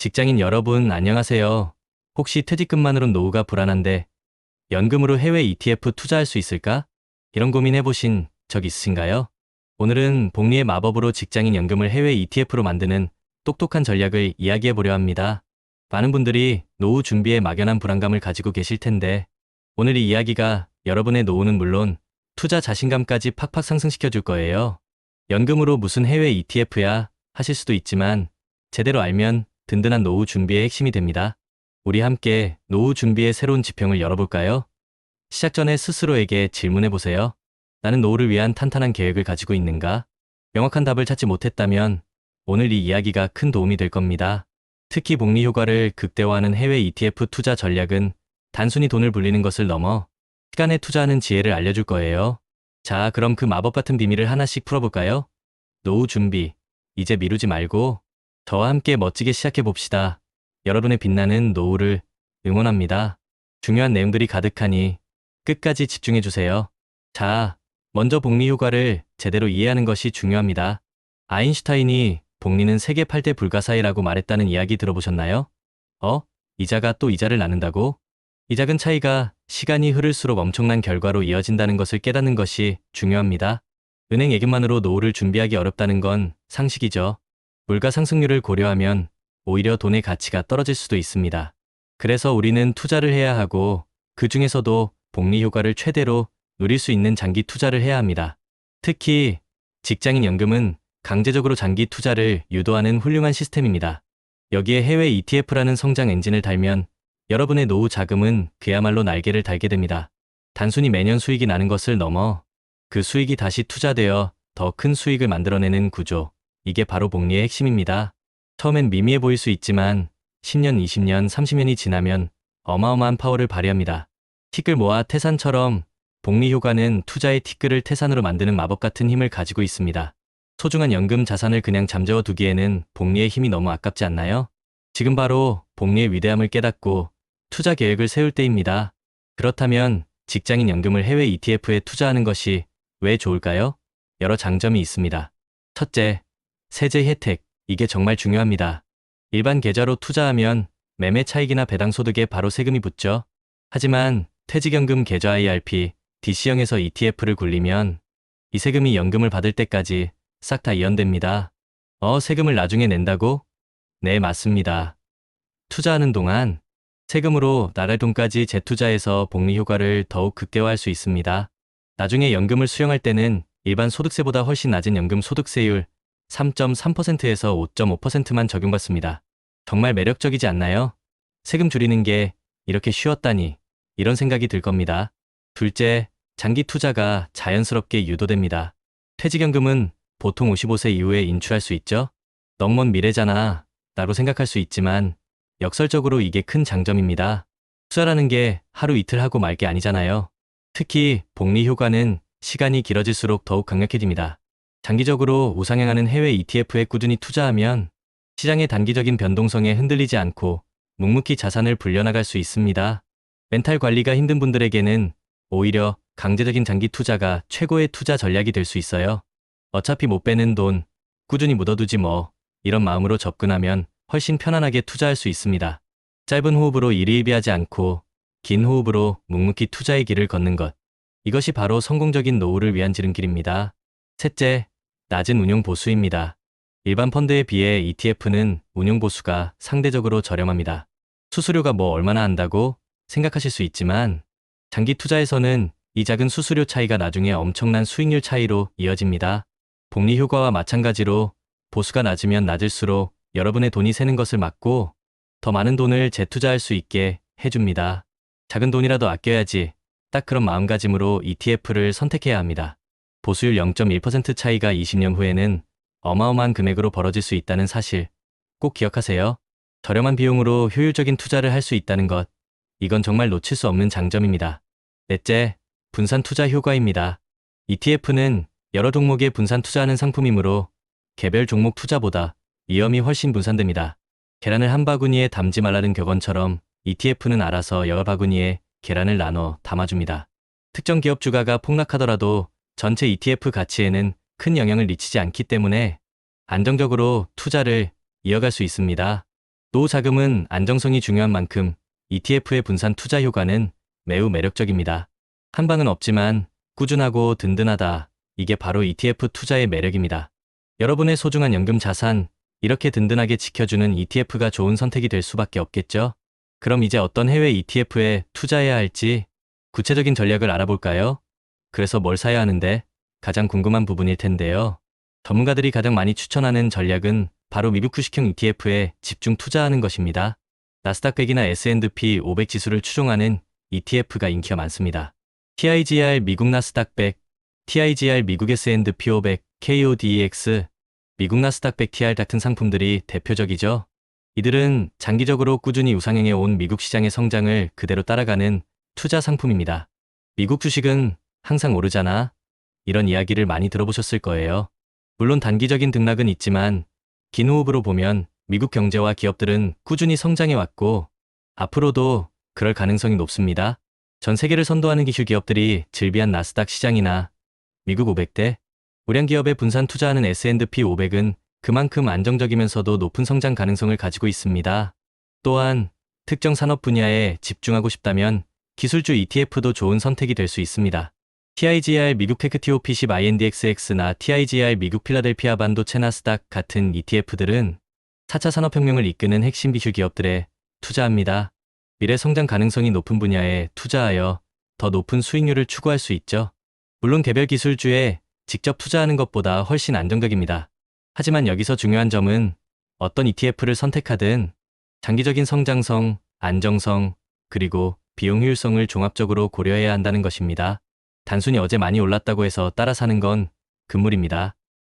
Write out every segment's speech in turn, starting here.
직장인 여러분, 안녕하세요. 혹시 퇴직금만으론 노후가 불안한데 연금으로 해외 ETF 투자할 수 있을까? 이런 고민 해보신 적 있으신가요? 오늘은 복리의 마법으로 직장인 연금을 해외 ETF로 만드는 똑똑한 전략을 이야기해 보려 합니다. 많은 분들이 노후 준비에 막연한 불안감을 가지고 계실 텐데 오늘 이 이야기가 여러분의 노후는 물론 투자 자신감까지 팍팍 상승시켜 줄 거예요. 연금으로 무슨 해외 ETF야 하실 수도 있지만 제대로 알면 든든한 노후 준비의 핵심이 됩니다. 우리 함께 노후 준비의 새로운 지평을 열어볼까요? 시작 전에 스스로에게 질문해 보세요. 나는 노후를 위한 탄탄한 계획을 가지고 있는가? 명확한 답을 찾지 못했다면 오늘 이 이야기가 큰 도움이 될 겁니다. 특히 복리 효과를 극대화하는 해외 ETF 투자 전략은 단순히 돈을 불리는 것을 넘어 시간에 투자하는 지혜를 알려줄 거예요. 자, 그럼 그 마법 같은 비밀을 하나씩 풀어볼까요? 노후 준비, 이제 미루지 말고 저와 함께 멋지게 시작해 봅시다. 여러분의 빛나는 노후를 응원합니다. 중요한 내용들이 가득하니 끝까지 집중해 주세요. 자, 먼저 복리 효과를 제대로 이해하는 것이 중요합니다. 아인슈타인이 복리는 세계 8대 불가사의라고 말했다는 이야기 들어보셨나요? 이자가 또 이자를 낳는다고? 이 작은 차이가 시간이 흐를수록 엄청난 결과로 이어진다는 것을 깨닫는 것이 중요합니다. 은행 예금만으로 노후를 준비하기 어렵다는 건 상식이죠. 물가 상승률을 고려하면 오히려 돈의 가치가 떨어질 수도 있습니다. 그래서 우리는 투자를 해야 하고 그 중에서도 복리 효과를 최대로 누릴 수 있는 장기 투자를 해야 합니다. 특히 직장인 연금은 강제적으로 장기 투자를 유도하는 훌륭한 시스템입니다. 여기에 해외 ETF라는 성장 엔진을 달면 여러분의 노후 자금은 그야말로 날개를 달게 됩니다. 단순히 매년 수익이 나는 것을 넘어 그 수익이 다시 투자되어 더 큰 수익을 만들어내는 구조. 이게 바로 복리의 핵심입니다. 처음엔 미미해 보일 수 있지만 10년, 20년, 30년이 지나면 어마어마한 파워를 발휘합니다. 티끌 모아 태산처럼 복리 효과는 투자의 티끌을 태산으로 만드는 마법 같은 힘을 가지고 있습니다. 소중한 연금 자산을 그냥 잠재워 두기에는 복리의 힘이 너무 아깝지 않나요? 지금 바로 복리의 위대함을 깨닫고 투자 계획을 세울 때입니다. 그렇다면 직장인 연금을 해외 ETF에 투자하는 것이 왜 좋을까요? 여러 장점이 있습니다. 첫째, 세제 혜택. 이게 정말 중요합니다. 일반 계좌로 투자하면 매매 차익이나 배당 소득에 바로 세금이 붙죠. 하지만 퇴직연금 계좌 IRP, DC형에서 ETF를 굴리면 이 세금이 연금을 받을 때까지 싹 다 이연됩니다. 세금을 나중에 낸다고? 네, 맞습니다. 투자하는 동안 세금으로 나갈 돈까지 재투자해서 복리 효과를 더욱 극대화할 수 있습니다. 나중에 연금을 수령할 때는 일반 소득세보다 훨씬 낮은 연금 소득세율 3.3%에서 5.5%만 적용받습니다. 정말 매력적이지 않나요? 세금 줄이는 게 이렇게 쉬웠다니, 이런 생각이 들 겁니다. 둘째, 장기 투자가 자연스럽게 유도됩니다. 퇴직연금은 보통 55세 이후에 인출할 수 있죠? 너무 먼 미래잖아 라고 생각할 수 있지만 역설적으로 이게 큰 장점입니다. 투자라는 게 하루 이틀 하고 말 게 아니잖아요. 특히 복리 효과는 시간이 길어질수록 더욱 강력해집니다. 장기적으로 우상향하는 해외 ETF에 꾸준히 투자하면 시장의 단기적인 변동성에 흔들리지 않고 묵묵히 자산을 불려나갈 수 있습니다. 멘탈 관리가 힘든 분들에게는 오히려 강제적인 장기 투자가 최고의 투자 전략이 될 수 있어요. 어차피 못 빼는 돈, 꾸준히 묻어두지 뭐, 이런 마음으로 접근하면 훨씬 편안하게 투자할 수 있습니다. 짧은 호흡으로 일희일비하지 않고 긴 호흡으로 묵묵히 투자의 길을 걷는 것. 이것이 바로 성공적인 노후를 위한 지름길입니다. 셋째, 낮은 운용 보수입니다. 일반 펀드에 비해 ETF는 운용 보수가 상대적으로 저렴합니다. 수수료가 뭐 얼마나 한다고 생각하실 수 있지만 장기 투자에서는 이 작은 수수료 차이가 나중에 엄청난 수익률 차이로 이어집니다. 복리 효과와 마찬가지로 보수가 낮으면 낮을수록 여러분의 돈이 새는 것을 막고 더 많은 돈을 재투자할 수 있게 해줍니다. 작은 돈이라도 아껴야지. 딱 그런 마음가짐으로 ETF를 선택해야 합니다. 보수율 0.1% 차이가 20년 후에는 어마어마한 금액으로 벌어질 수 있다는 사실 꼭 기억하세요. 저렴한 비용으로 효율적인 투자를 할 수 있다는 것. 이건 정말 놓칠 수 없는 장점입니다. 넷째, 분산 투자 효과입니다. ETF는 여러 종목에 분산 투자하는 상품이므로 개별 종목 투자보다 위험이 훨씬 분산됩니다. 계란을 한 바구니에 담지 말라는 격언처럼 ETF는 알아서 여러 바구니에 계란을 나눠 담아줍니다. 특정 기업 주가가 폭락하더라도 전체 ETF 가치에는 큰 영향을 미치지 않기 때문에 안정적으로 투자를 이어갈 수 있습니다. 노후 자금은 안정성이 중요한 만큼 ETF의 분산 투자 효과는 매우 매력적입니다. 한 방은 없지만 꾸준하고 든든하다. 이게 바로 ETF 투자의 매력입니다. 여러분의 소중한 연금 자산, 이렇게 든든하게 지켜주는 ETF가 좋은 선택이 될 수밖에 없겠죠? 그럼 이제 어떤 해외 ETF에 투자해야 할지 구체적인 전략을 알아볼까요? 그래서 뭘 사야 하는데 가장 궁금한 부분일 텐데요. 전문가들이 가장 많이 추천하는 전략은 바로 미국 주식형 ETF에 집중 투자하는 것입니다. 나스닥 100이나 S&P 500 지수를 추종하는 ETF가 인기가 많습니다. TIGR 미국 나스닥 100, TIGR 미국 S&P 500, KODX, 미국 나스닥 100 TR 같은 상품들이 대표적이죠. 이들은 장기적으로 꾸준히 우상향해 온 미국 시장의 성장을 그대로 따라가는 투자 상품입니다. 미국 주식은 항상 오르잖아. 이런 이야기를 많이 들어보셨을 거예요. 물론 단기적인 등락은 있지만 긴 호흡으로 보면 미국 경제와 기업들은 꾸준히 성장해 왔고 앞으로도 그럴 가능성이 높습니다. 전 세계를 선도하는 기술 기업들이 즐비한 나스닥 시장이나 미국 500대, 우량 기업에 분산 투자하는 S&P 500은 그만큼 안정적이면서도 높은 성장 가능성을 가지고 있습니다. 또한 특정 산업 분야에 집중하고 싶다면 기술주 ETF도 좋은 선택이 될 수 있습니다. TIGR 미국 테크TOP10 INDXX나 TIGR 미국 필라델피아 반도체 나스닥 같은 ETF들은 4차 산업혁명을 이끄는 핵심 기술 기업들에 투자합니다. 미래 성장 가능성이 높은 분야에 투자하여 더 높은 수익률을 추구할 수 있죠. 물론 개별 기술주에 직접 투자하는 것보다 훨씬 안정적입니다. 하지만 여기서 중요한 점은 어떤 ETF를 선택하든 장기적인 성장성, 안정성, 그리고 비용 효율성을 종합적으로 고려해야 한다는 것입니다. 단순히 어제 많이 올랐다고 해서 따라 사는 건 금물입니다.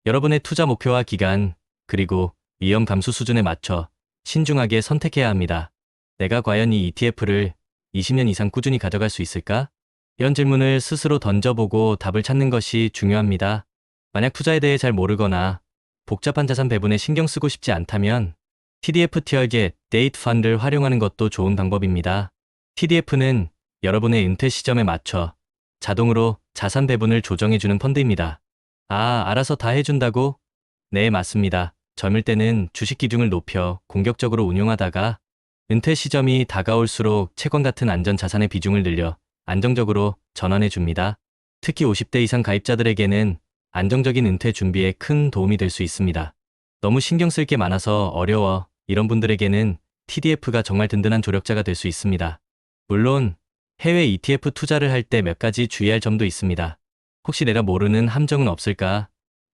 여러분의 투자 목표와 기간, 그리고 위험 감수 수준에 맞춰 신중하게 선택해야 합니다. 내가 과연 이 ETF를 20년 이상 꾸준히 가져갈 수 있을까? 이런 질문을 스스로 던져보고 답을 찾는 것이 중요합니다. 만약 투자에 대해 잘 모르거나 복잡한 자산 배분에 신경 쓰고 싶지 않다면 TDF 티어겟 데이트 펀드를 활용하는 것도 좋은 방법입니다. TDF는 여러분의 은퇴 시점에 맞춰 자동으로 자산 배분을 조정해주는 펀드입니다. 아, 알아서 다 해준다고? 네, 맞습니다. 젊을 때는 주식 기둥을 높여 공격적으로 운용하다가 은퇴 시점이 다가올수록 채권 같은 안전 자산의 비중을 늘려 안정적으로 전환해줍니다. 특히 50대 이상 가입자들에게는 안정적인 은퇴 준비에 큰 도움이 될 수 있습니다. 너무 신경 쓸 게 많아서 어려워. 이런 분들에게는 TDF가 정말 든든한 조력자가 될 수 있습니다. 물론 해외 ETF 투자를 할 때 몇 가지 주의할 점도 있습니다. 혹시 내가 모르는 함정은 없을까?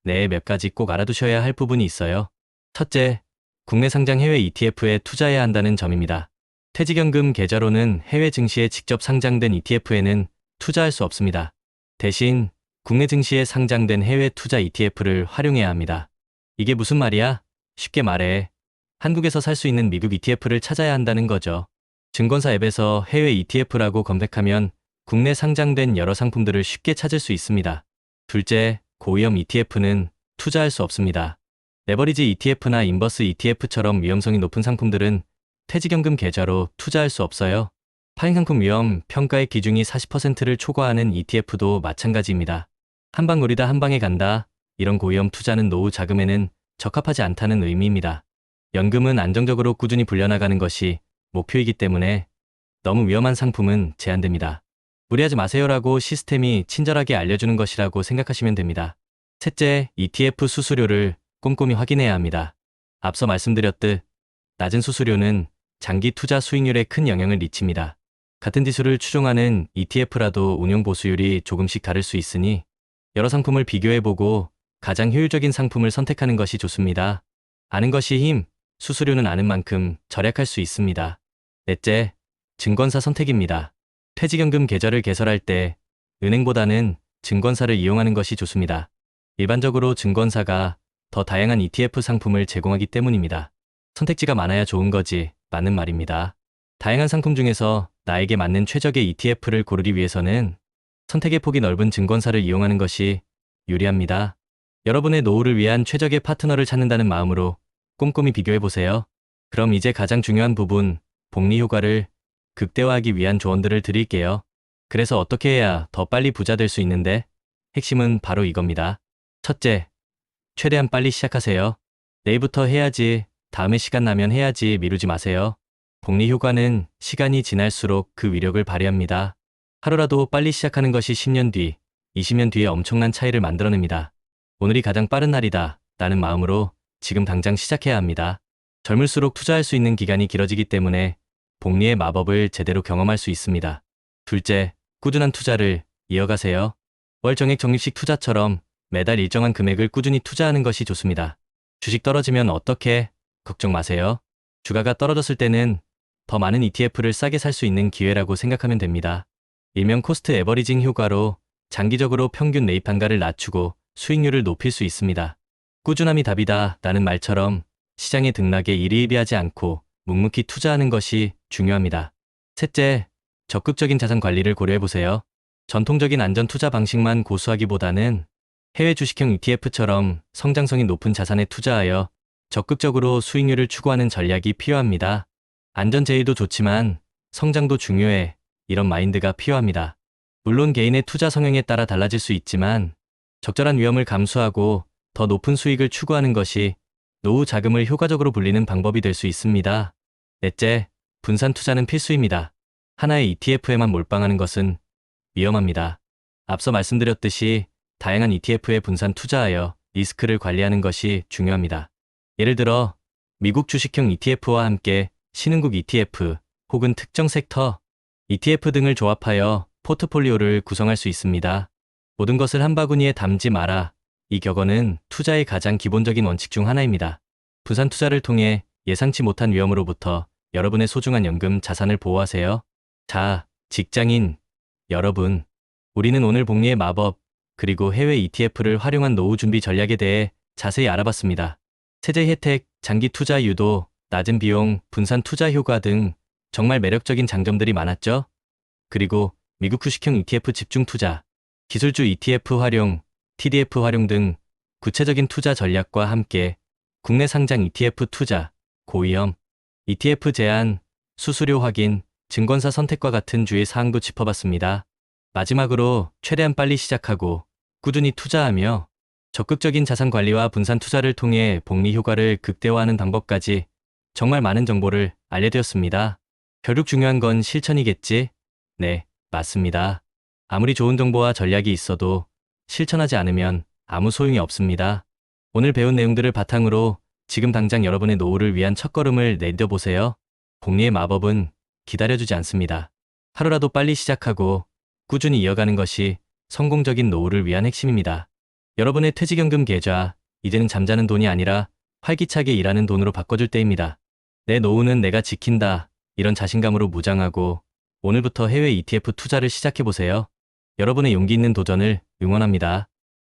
네, 몇 가지 꼭 알아두셔야 할 부분이 있어요. 첫째, 국내 상장 해외 ETF에 투자해야 한다는 점입니다. 퇴직연금 계좌로는 해외 증시에 직접 상장된 ETF에는 투자할 수 없습니다. 대신 국내 증시에 상장된 해외 투자 ETF를 활용해야 합니다. 이게 무슨 말이야? 쉽게 말해 한국에서 살 수 있는 미국 ETF를 찾아야 한다는 거죠. 증권사 앱에서 해외 ETF라고 검색하면 국내 상장된 여러 상품들을 쉽게 찾을 수 있습니다. 둘째, 고위험 ETF는 투자할 수 없습니다. 레버리지 ETF나 인버스 ETF처럼 위험성이 높은 상품들은 퇴직연금 계좌로 투자할 수 없어요. 파행상품 위험 평가의 기준이 40%를 초과하는 ETF도 마찬가지입니다. 한 방 노리다 한 방에 간다. 이런 고위험 투자는 노후 자금에는 적합하지 않다는 의미입니다. 연금은 안정적으로 꾸준히 불려나가는 것이 목표이기 때문에 너무 위험한 상품은 제한됩니다. 무리하지 마세요라고 시스템이 친절하게 알려주는 것이라고 생각하시면 됩니다. 셋째, ETF 수수료를 꼼꼼히 확인해야 합니다. 앞서 말씀드렸듯 낮은 수수료는 장기 투자 수익률에 큰 영향을 미칩니다. 같은 지수를 추종하는 ETF라도 운용 보수율이 조금씩 다를 수 있으니 여러 상품을 비교해보고 가장 효율적인 상품을 선택하는 것이 좋습니다. 아는 것이 힘, 수수료는 아는 만큼 절약할 수 있습니다. 넷째, 증권사 선택입니다. 퇴직연금 계좌를 개설할 때 은행보다는 증권사를 이용하는 것이 좋습니다. 일반적으로 증권사가 더 다양한 ETF 상품을 제공하기 때문입니다. 선택지가 많아야 좋은 거지, 맞는 말입니다. 다양한 상품 중에서 나에게 맞는 최적의 ETF를 고르기 위해서는 선택의 폭이 넓은 증권사를 이용하는 것이 유리합니다. 여러분의 노후를 위한 최적의 파트너를 찾는다는 마음으로 꼼꼼히 비교해보세요. 그럼 이제 가장 중요한 부분, 복리 효과를 극대화하기 위한 조언들을 드릴게요. 그래서 어떻게 해야 더 빨리 부자 될 수 있는데? 핵심은 바로 이겁니다. 첫째, 최대한 빨리 시작하세요. 내일부터 해야지. 다음에 시간 나면 해야지 미루지 마세요. 복리 효과는 시간이 지날수록 그 위력을 발휘합니다. 하루라도 빨리 시작하는 것이 10년 뒤, 20년 뒤에 엄청난 차이를 만들어냅니다. 오늘이 가장 빠른 날이다 라는 마음으로 지금 당장 시작해야 합니다. 젊을수록 투자할 수 있는 기간이 길어지기 때문에 복리의 마법을 제대로 경험할 수 있습니다. 둘째, 꾸준한 투자를 이어가세요. 월 정액 적립식 투자처럼 매달 일정한 금액을 꾸준히 투자하는 것이 좋습니다. 주식 떨어지면 어떻게? 걱정 마세요. 주가가 떨어졌을 때는 더 많은 ETF를 싸게 살 수 있는 기회라고 생각하면 됩니다. 일명 코스트 에버리징 효과로 장기적으로 평균 매입 단가를 낮추고 수익률을 높일 수 있습니다. 꾸준함이 답이다 라는 말처럼 시장의 등락에 일희일비하지 않고 묵묵히 투자하는 것이 중요합니다. 셋째, 적극적인 자산 관리를 고려해보세요. 전통적인 안전 투자 방식만 고수하기보다는 해외 주식형 ETF처럼 성장성이 높은 자산에 투자하여 적극적으로 수익률을 추구하는 전략이 필요합니다. 안전 제의도 좋지만 성장도 중요해. 이런 마인드가 필요합니다. 물론 개인의 투자 성향에 따라 달라질 수 있지만 적절한 위험을 감수하고 더 높은 수익을 추구하는 것이 노후 자금을 효과적으로 불리는 방법이 될 수 있습니다. 넷째, 분산 투자는 필수입니다. 하나의 ETF에만 몰빵하는 것은 위험합니다. 앞서 말씀드렸듯이 다양한 ETF에 분산 투자하여 리스크를 관리하는 것이 중요합니다. 예를 들어 미국 주식형 ETF와 함께 신흥국 ETF 혹은 특정 섹터 ETF 등을 조합하여 포트폴리오를 구성할 수 있습니다. 모든 것을 한 바구니에 담지 마라. 이 격언은 투자의 가장 기본적인 원칙 중 하나입니다. 분산 투자를 통해 예상치 못한 위험으로부터 여러분의 소중한 연금 자산을 보호하세요. 자, 직장인 여러분, 우리는 오늘 복리의 마법 그리고 해외 ETF를 활용한 노후 준비 전략에 대해 자세히 알아봤습니다. 세제 혜택, 장기 투자 유도, 낮은 비용, 분산 투자 효과 등 정말 매력적인 장점들이 많았죠? 그리고 미국 주식형 ETF 집중 투자, 기술주 ETF 활용, TDF 활용 등 구체적인 투자 전략과 함께 국내 상장 ETF 투자, 고위험, ETF 제한, 수수료 확인, 증권사 선택과 같은 주의 사항도 짚어봤습니다. 마지막으로 최대한 빨리 시작하고 꾸준히 투자하며 적극적인 자산 관리와 분산 투자를 통해 복리 효과를 극대화하는 방법까지 정말 많은 정보를 알려드렸습니다. 결국 중요한 건 실천이겠지? 네, 맞습니다. 아무리 좋은 정보와 전략이 있어도 실천하지 않으면 아무 소용이 없습니다. 오늘 배운 내용들을 바탕으로 지금 당장 여러분의 노후를 위한 첫걸음을 내뎌보세요. 복리의 마법은 기다려주지 않습니다. 하루라도 빨리 시작하고 꾸준히 이어가는 것이 성공적인 노후를 위한 핵심입니다. 여러분의 퇴직연금 계좌, 이제는 잠자는 돈이 아니라 활기차게 일하는 돈으로 바꿔줄 때입니다. 내 노후는 내가 지킨다. 이런 자신감으로 무장하고 오늘부터 해외 ETF 투자를 시작해보세요. 여러분의 용기 있는 도전을 응원합니다.